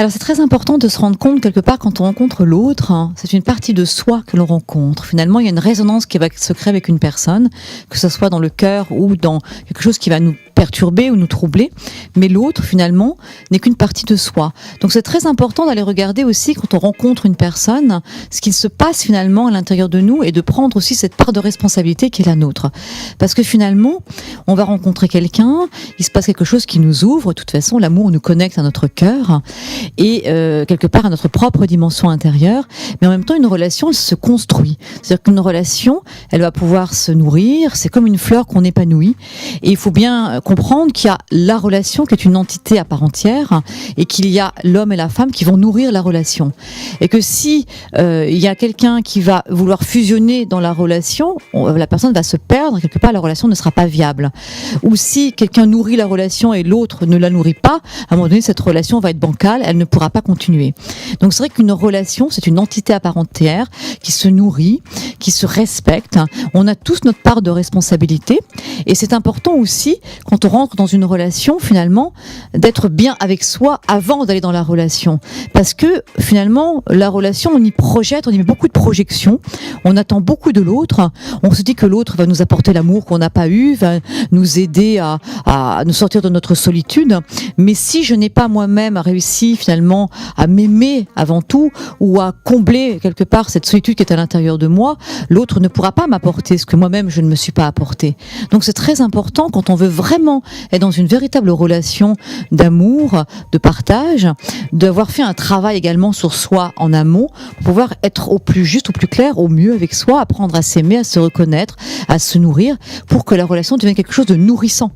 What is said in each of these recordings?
Alors c'est très important de se rendre compte quelque part quand on rencontre l'autre, c'est une partie de soi que l'on rencontre. Finalement, il y a une résonance qui va se créer avec une personne, que ce soit dans le cœur ou dans quelque chose qui va nous perturber ou nous troubler, mais l'autre finalement n'est qu'une partie de soi. Donc c'est très important d'aller regarder aussi quand on rencontre une personne, ce qu'il se passe finalement à l'intérieur de nous et de prendre aussi cette part de responsabilité qui est la nôtre. Parce que finalement, on va rencontrer quelqu'un, il se passe quelque chose qui nous ouvre, de toute façon l'amour nous connecte à notre cœur et quelque part à notre propre dimension intérieure, mais en même temps une relation elle se construit. C'est-à-dire qu'une relation, elle va pouvoir se nourrir, c'est comme une fleur qu'on épanouit et il faut bien comprendre qu'il y a la relation qui est une entité à part entière et qu'il y a l'homme et la femme qui vont nourrir la relation. Et que si il y a quelqu'un qui va vouloir fusionner dans la relation, la personne va se perdre, quelque part la relation ne sera pas viable. Ou si quelqu'un nourrit la relation et l'autre ne la nourrit pas, à un moment donné cette relation va être bancale, elle ne pourra pas continuer. Donc c'est vrai qu'une relation, c'est une entité à part entière qui se nourrit, qui se respecte. On a tous notre part de responsabilité et c'est important aussi quand on rentre dans une relation, finalement, d'être bien avec soi avant d'aller dans la relation. Parce que, finalement, la relation, on y projette, on y met beaucoup de projections, on attend beaucoup de l'autre, on se dit que l'autre va nous apporter l'amour qu'on n'a pas eu, va nous aider à nous sortir de notre solitude. Mais si je n'ai pas moi-même réussi, finalement, à m'aimer avant tout, ou à combler, quelque part, cette solitude qui est à l'intérieur de moi, l'autre ne pourra pas m'apporter ce que moi-même je ne me suis pas apporté. Donc c'est très important, quand on veut vraiment être dans une véritable relation d'amour, de partage, d'avoir fait un travail également sur soi en amont, pour pouvoir être au plus juste, au plus clair, au mieux avec soi, apprendre à s'aimer, à se reconnaître, à se nourrir, pour que la relation devienne quelque chose de nourrissant.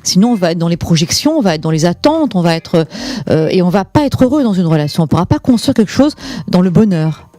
Sinon, on va être dans les projections, on va être dans les attentes, on va être et on va pas être heureux dans une relation. On pourra pas construire quelque chose dans le bonheur.